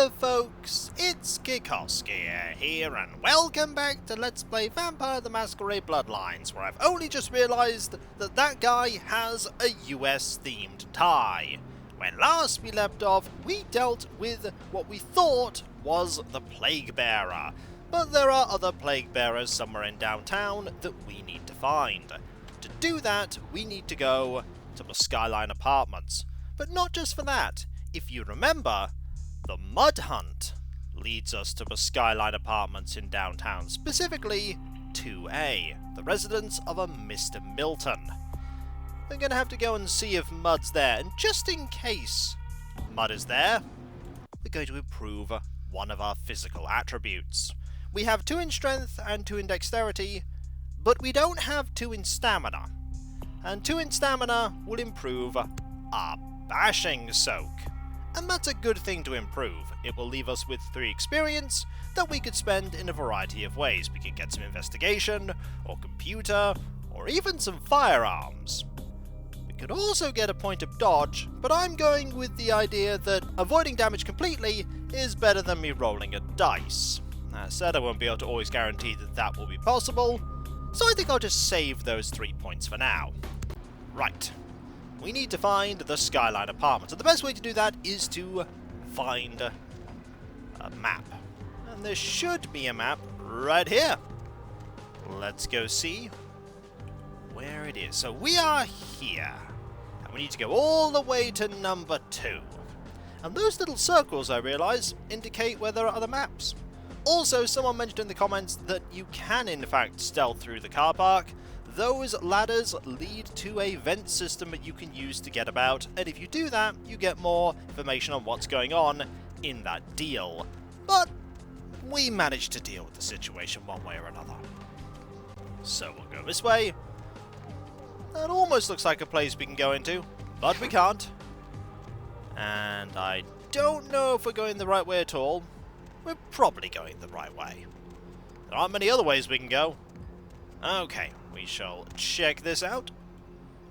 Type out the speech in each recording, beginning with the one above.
Hiya folks, it's Kikoskia here and welcome back to Let's Play Vampire the Masquerade Bloodlines, where I've only just realised that that guy has a US themed tie. When last we left off, we dealt with what we thought was the Plague Bearer, but there are other Plague Bearers somewhere in downtown that we need to find. To do that, we need to go to the Skyline Apartments, but not just for that. If you remember, the Mud Hunt leads us to the Skyline Apartments in downtown, specifically 2A, the residence of a Mr. Milton. We're going to have to go and see if Mud's there, and just in case Mud is there, we're going to improve one of our physical attributes. We have 2 in strength and 2 in dexterity, but we don't have 2 in stamina. And 2 in stamina will improve our bashing soak. And that's a good thing to improve. It will leave us with 3 experience that we could spend in a variety of ways. We can get some investigation, or computer, or even some firearms. We could also get a point of dodge, but I'm going with the idea that avoiding damage completely is better than me rolling a dice. That said, I won't be able to always guarantee that that will be possible, so I think I'll just save those 3 points for now. Right. We need to find the Skyline Apartments, and the best way to do that is to find a map. And there should be a map right here. Let's go see where it is. So we are here, and we need to go all the way to number 2. And those little circles, I realise, indicate where there are other maps. Also, someone mentioned in the comments that you can in fact stealth through the car park. Those ladders lead to a vent system that you can use to get about, and if you do that, you get more information on what's going on in that deal. But we managed to deal with the situation one way or another. So we'll go this way. That almost looks like a place we can go into, but we can't. And I don't know if we're going the right way at all. We're probably going the right way. There aren't many other ways we can go. Okay, we shall check this out.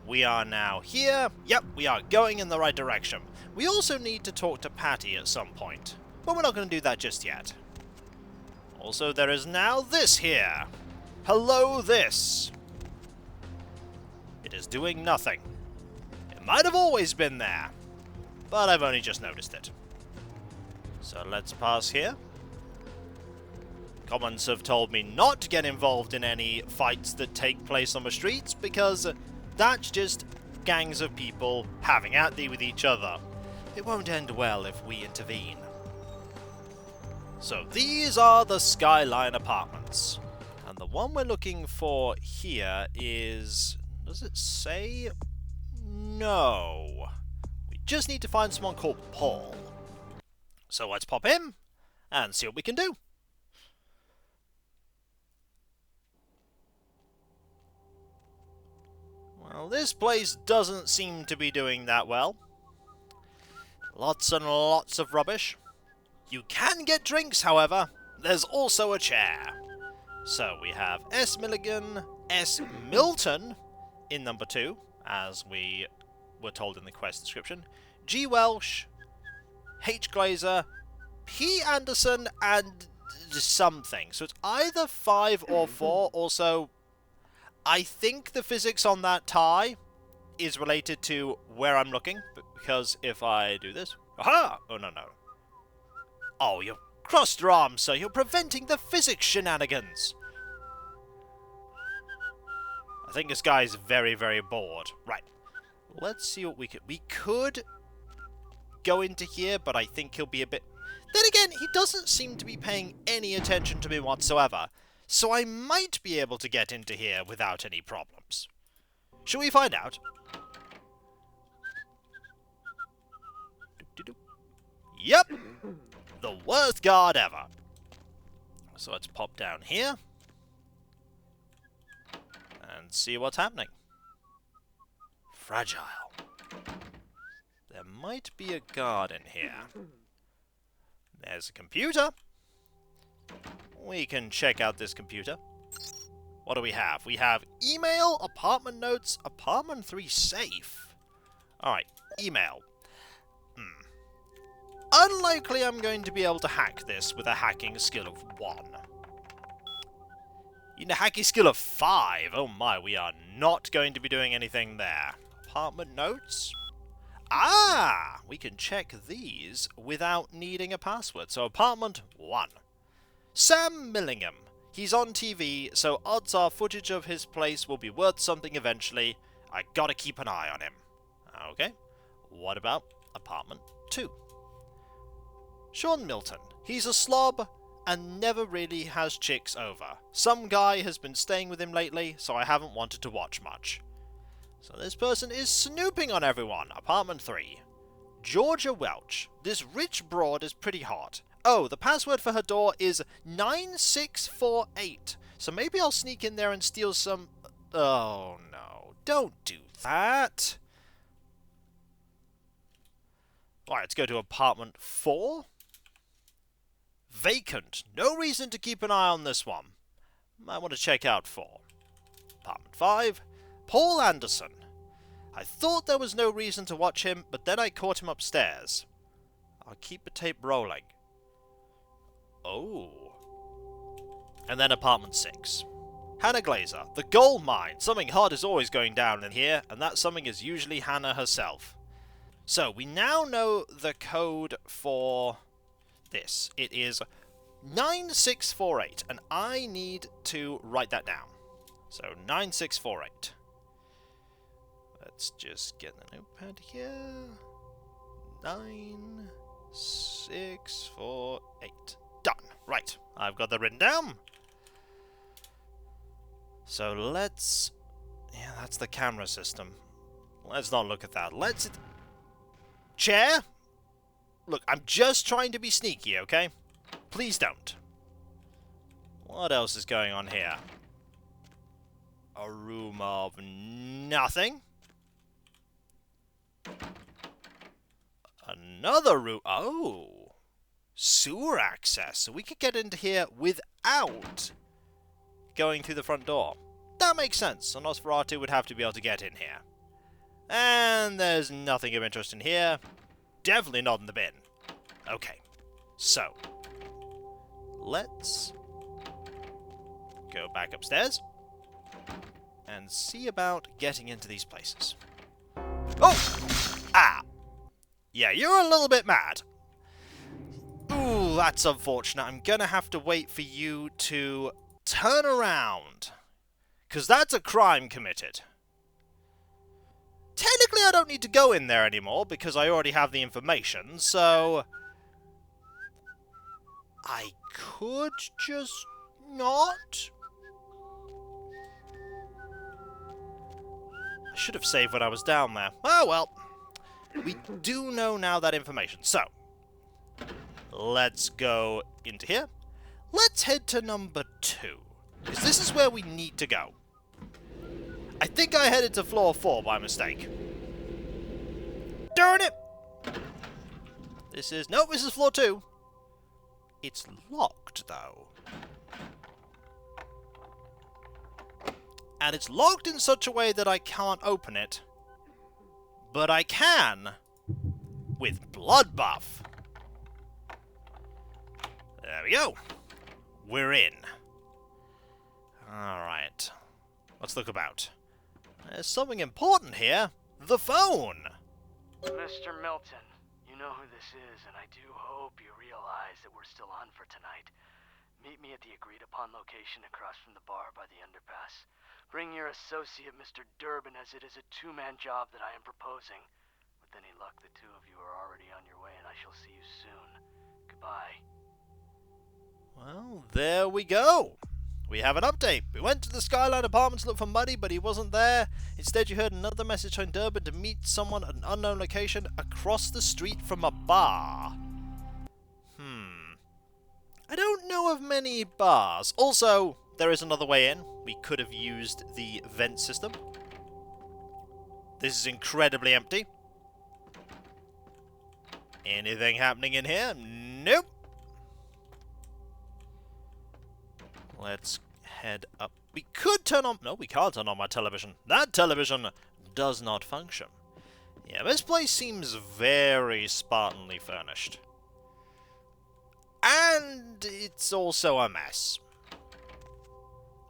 We are now here. Yep, we are going in the right direction. We also need to talk to Patty at some point, but we're not going to do that just yet. Also, there is now this here. Hello, this. It is doing nothing. It might have always been there, but I've only just noticed it. So let's pass here. Comments have told me not to get involved in any fights that take place on the streets, because that's just gangs of people having at thee with each other. It won't end well if we intervene. So these are the Skyline Apartments. And the one we're looking for here is... does it say? No. We just need to find someone called Paul. So let's pop in and see what we can do. Well, this place doesn't seem to be doing that well. Lots and lots of rubbish. You can get drinks, however. There's also a chair. So we have S. Milligan, S. Milton in number 2, as we were told in the quest description, G. Welsh, H. Glazer, P. Anderson, and something. So it's either 5 or 4. Also, I think the physics on that tie is related to where I'm looking, because if I do this... aha! Oh, no. Oh, you've crossed your arms, sir. You're preventing the physics shenanigans. I think this guy's very, very bored. Right. Let's see what we could... we could go into here, but I think he'll be a bit... then again, he doesn't seem to be paying any attention to me whatsoever. So I might be able to get into here without any problems. Shall we find out? Yep! The worst guard ever. So let's pop down here. And see what's happening. Fragile. There might be a guard in here. There's a computer. We can check out this computer. What do we have? We have email, apartment notes, apartment 3 safe. Alright, email. unlikely I'm going to be able to hack this with a hacking skill of 1. In a hacking skill of 5, oh my, we are not going to be doing anything there. Apartment notes? Ah! We can check these without needing a password. So apartment 1. Sam Millingham. He's on TV, so odds are footage of his place will be worth something eventually. I gotta keep an eye on him. Okay. What about apartment 2? Sean Milton. He's a slob and never really has chicks over. Some guy has been staying with him lately, so I haven't wanted to watch much. So this person is snooping on everyone. Apartment 3. Georgia Welch. This rich broad is pretty hot. Oh, the password for her door is 9648. So maybe I'll sneak in there and steal some... Oh no, don't do that. Alright, let's go to apartment 4. Vacant. No reason to keep an eye on this one. Might want to check out 4. Apartment 5. Paul Anderson. I thought there was no reason to watch him, but then I caught him upstairs. I'll keep the tape rolling. Oh. And then apartment 6. Hannah Glazer. The gold mine. Something hot is always going down in here, and that something is usually Hannah herself. So, we now know the code for this. It is 9648, and I need to write that down. So, 9648. Let's just get the notepad here. 9648. Done. Right. I've got that written down. So let's... Yeah, that's the camera system. Let's not look at that. Let's... Chair? Look, I'm just trying to be sneaky, okay? Please don't. What else is going on here? A room of nothing. Another room. Oh. Sewer access. So we could get into here without going through the front door. That makes sense. So Nosferatu would have to be able to get in here. And there's nothing of interest in here. Definitely not in the bin. Okay. So. Let's go back upstairs and see about getting into these places. Oh! Ah! Yeah, you're a little bit mad. Ooh, that's unfortunate. I'm gonna have to wait for you to turn around. Because that's a crime committed. Technically, I don't need to go in there anymore because I already have the information, so... I could just not. I should have saved when I was down there. Oh well. We do know now that information, so... Let's go into here. Let's head to number 2. Because this is where we need to go. I think I headed to floor 4 by mistake. Darn it! This is... No, this is floor 2. It's locked, though. And it's locked in such a way that I can't open it. But I can with blood buff. There we go. We're in. Alright. Let's look about. There's something important here. The phone! Mr. Milton, you know who this is, and I do hope you realize that we're still on for tonight. Meet me at the agreed-upon location across from the bar by the underpass. Bring your associate, Mr. Durbin, as it is a two-man job that I am proposing. With any luck, the two of you are already on your way, and I shall see you soon. Goodbye. Well, there we go. We have an update. We went to the Skyline Apartments to look for Muddy, but he wasn't there. Instead, you heard another message from Durbin to meet someone at an unknown location across the street from a bar. I don't know of many bars. Also, there is another way in. We could have used the vent system. This is incredibly empty. Anything happening in here? Nope. Let's head up. We could turn on... No, we can't turn on my television. That television does not function. Yeah, this place seems very spartanly furnished. and it's also a mess.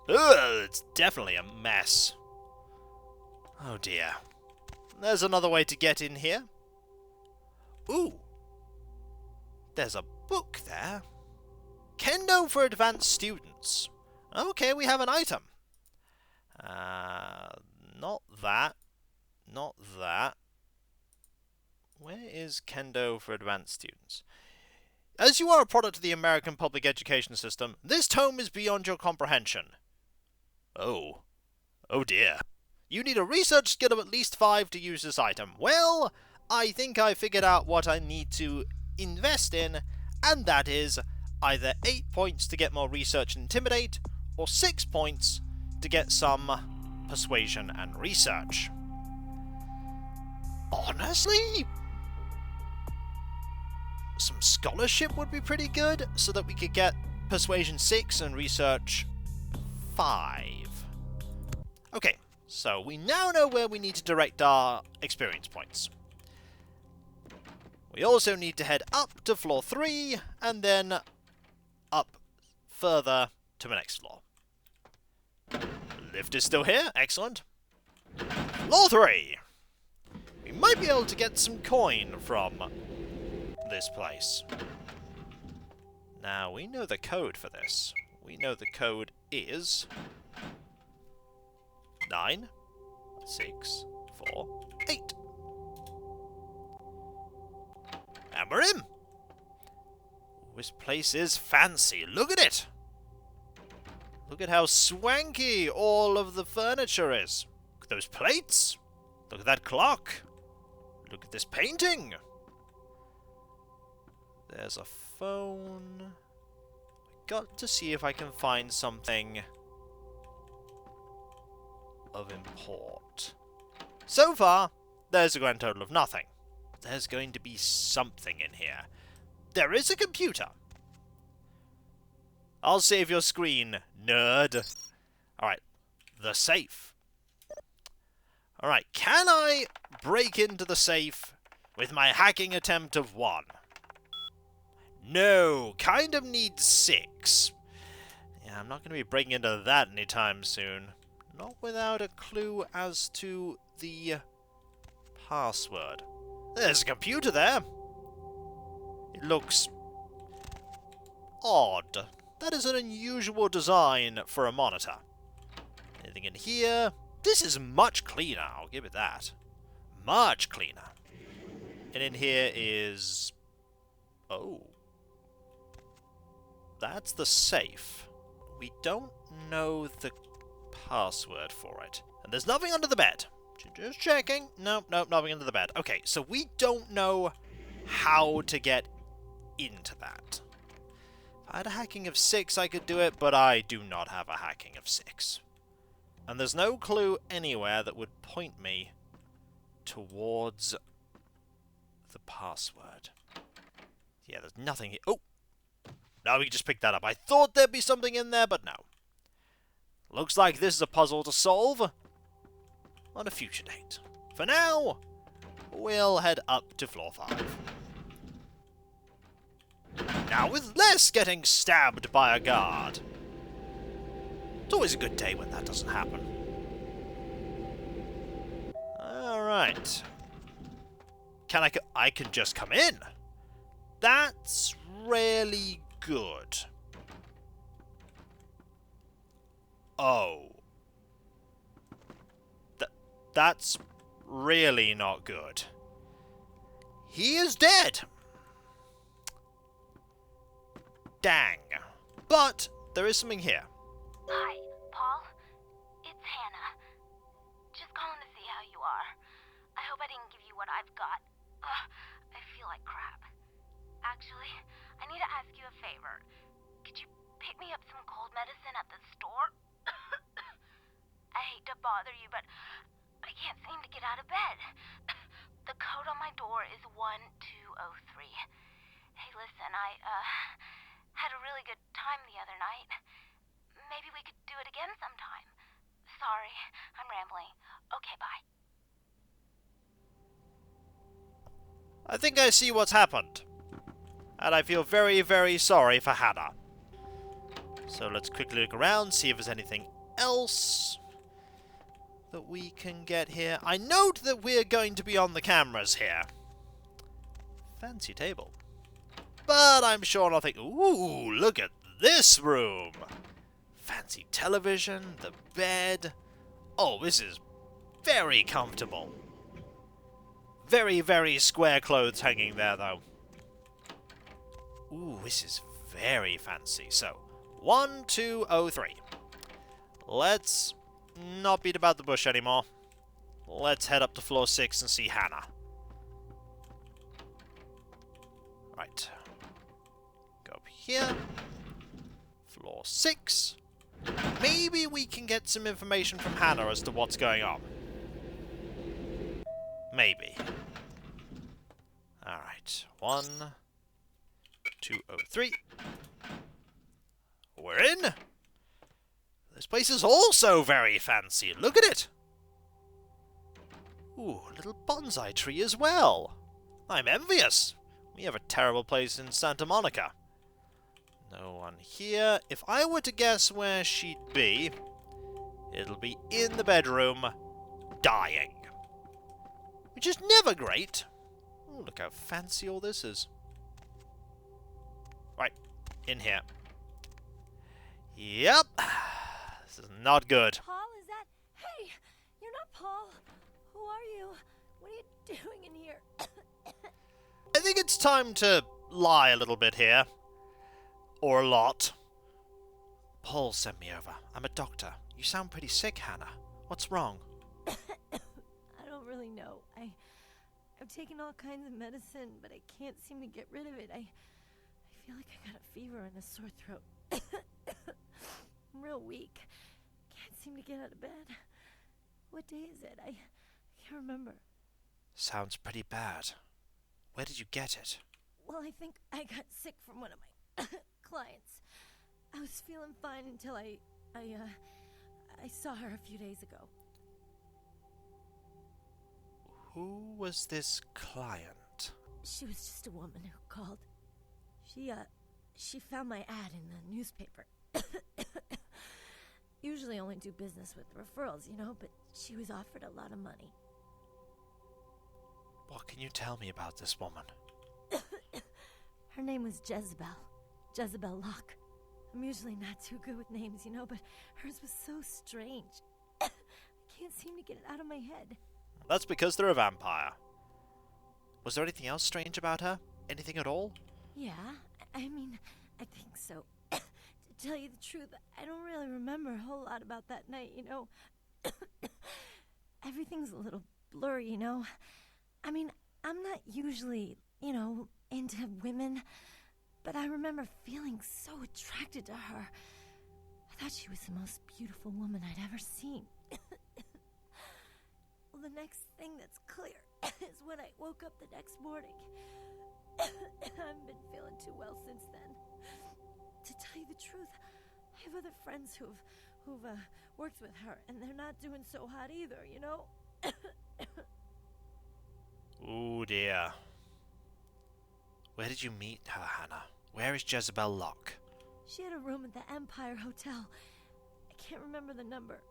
Ugh, it's definitely a mess. Oh dear. There's another way to get in here. Ooh. There's a book there. Kendo for advanced students. Okay, we have an item. Not that. Not that. Where is Kendo for advanced students? As you are a product of the American public education system, this tome is beyond your comprehension. Oh. Oh dear. You need a research skill of at least 5 to use this item. Well, I think I figured out what I need to invest in, and that is either 8 points to get more research and intimidate, or 6 points to get some persuasion and research. Honestly, some scholarship would be pretty good, so that we could get persuasion 6 and research 5. Okay, so we now know where we need to direct our experience points. We also need to head up to floor 3, and then up further to the next floor. Lift is still here, excellent. Floor 3! We might be able to get some coin from this place. Now, we know the code for this. We know the code is 9, 6, 4, 8. And we're in! This place is fancy. Look at it! Look at how swanky all of the furniture is. Look at those plates. Look at that clock. Look at this painting. There's a phone. I got to see if I can find something of import. So far, there's a grand total of nothing. There's going to be something in here. There is a computer. I'll save your screen, nerd. Alright, the safe. Alright, can I break into the safe with my hacking attempt of 1? No, kind of need 6. Yeah, I'm not going to be breaking into that anytime soon. Not without a clue as to the password. There's a computer there. It looks odd. That is an unusual design for a monitor. Anything in here? This is much cleaner, I'll give it that. Much cleaner. And in here is... oh. That's the safe. We don't know the password for it. And there's nothing under the bed. Just checking. Nope, nothing under the bed. Okay, so we don't know how to get into that. If I had a hacking of 6, I could do it, but I do not have a hacking of 6. And there's no clue anywhere that would point me towards the password. Yeah, there's nothing here. Oh! Now we can just pick that up. I thought there'd be something in there, but no. Looks like this is a puzzle to solve on a future date. For now, we'll head up to floor 5. Now with less getting stabbed by a guard. It's always a good day when that doesn't happen. Alright. I can just come in. That's really good. Oh. That's really not good. He is dead. Dang. But there is something here. Hi, Paul. It's Hannah. Just calling to see how you are. I hope I didn't give you what I've got. I feel like crap. Actually, I need to ask you a favor. Could you pick me up some cold medicine at the store? I hate to bother you, but I can't seem to get out of bed. The code on my door is 1203. Hey, listen, I had a really good time the other night. Maybe we could do it again sometime. Sorry, I'm rambling. Okay, bye. I think I see what's happened. And I feel very, very sorry for Hannah. So let's quickly look around, see if there's anything else that we can get here. I note that we're going to be on the cameras here. Fancy table. But I'm sure nothing... Ooh, look at this room! Fancy television, the bed... Oh, this is very comfortable. Very, very square clothes hanging there, though. Ooh, this is very fancy. So, 1203. Let's not beat about the bush anymore. Let's head up to floor 6 and see Hannah. Right. Go up here. Floor 6. Maybe we can get some information from Hannah as to what's going on. Maybe. Alright. 1203. We're in! This place is also very fancy. Look at it! Ooh, a little bonsai tree as well. I'm envious. We have a terrible place in Santa Monica. No one here. If I were to guess where she'd be, it'll be in the bedroom, dying. Which is never great. Oh, look how fancy all this is. Right, in here. Yep. This is not good. Paul, is that... Hey, you're not Paul. Who are you? What are you doing in here? I think it's time to lie a little bit here. Or a lot. Paul sent me over. I'm a doctor. You sound pretty sick, Hannah. What's wrong? I don't really know. I've taken all kinds of medicine, but I can't seem to get rid of it. I feel like I got a fever and a sore throat. I'm real weak. Can't seem to get out of bed. What day is it? I can't remember. Sounds pretty bad. Where did you get it? Well, I think I got sick from one of my clients. I was feeling fine until I saw her a few days ago. Who was this client? She was just a woman who called. She found my ad in the newspaper. Usually only do business with referrals, you know, but she was offered a lot of money. What can you tell me about this woman? Her name was Jezebel Locke. I'm usually not too good with names, you know, but hers was so strange. I can't seem to get it out of my head. That's because they're a vampire. Was there anything else strange about her? Anything at all? Yeah, I mean, I think so. To tell you the truth, I don't really remember a whole lot about that night, you know. Everything's a little blurry, you know. I mean, I'm not usually, you know, into women, but I remember feeling so attracted to her. I thought she was the most beautiful woman I'd ever seen. Well, the next thing that's clear is when I woke up the next morning. I haven't been feeling too well since then. To tell you the truth, I have other friends who've worked with her, and they're not doing so hot either, you know? Oh dear. Where did you meet her, Hannah? Where is Jezebel Locke? She had a room at the Empire Hotel. I can't remember the number.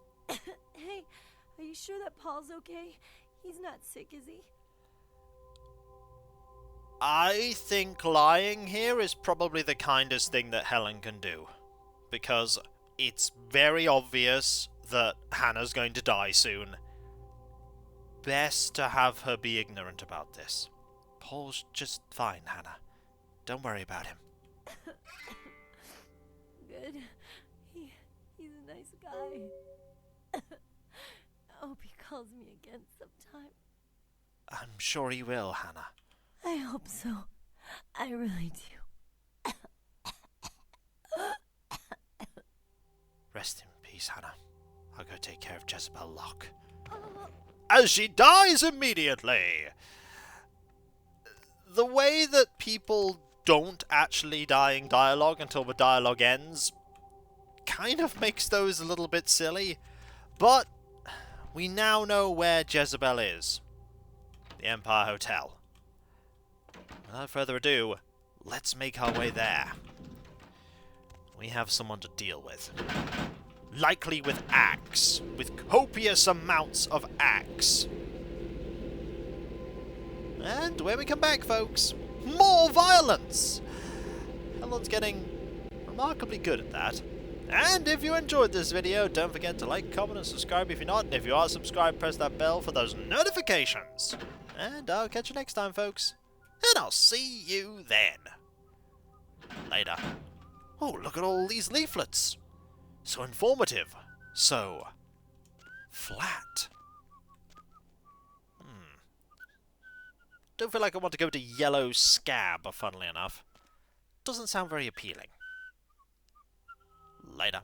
Hey, are you sure that Paul's okay? He's not sick, is he? I think lying here is probably the kindest thing that Helen can do. Because it's very obvious that Hannah's going to die soon. Best to have her be ignorant about this. Paul's just fine, Hannah. Don't worry about him. Good. He's a nice guy. I hope he calls me again sometime. I'm sure he will, Hannah. I hope so. I really do. Rest in peace, Hannah. I'll go take care of Jezebel Locke. As she dies immediately! The way that people don't actually die in dialogue until the dialogue ends kind of makes those a little bit silly. But we now know where Jezebel is. The Empire Hotel. Without further ado, let's make our way there. we have someone to deal with. Likely with axe. With copious amounts of axe. And when we come back, folks, more violence! Helen's getting remarkably good at that. And if you enjoyed this video, don't forget to like, comment, and subscribe if you're not. And if you are subscribed, press that bell for those notifications. And I'll catch you next time, folks. And I'll see you then. Later. Oh, look at all these leaflets. So informative. So flat. Don't feel like I want to go to Yellow Scab, funnily enough. Doesn't sound very appealing. Later.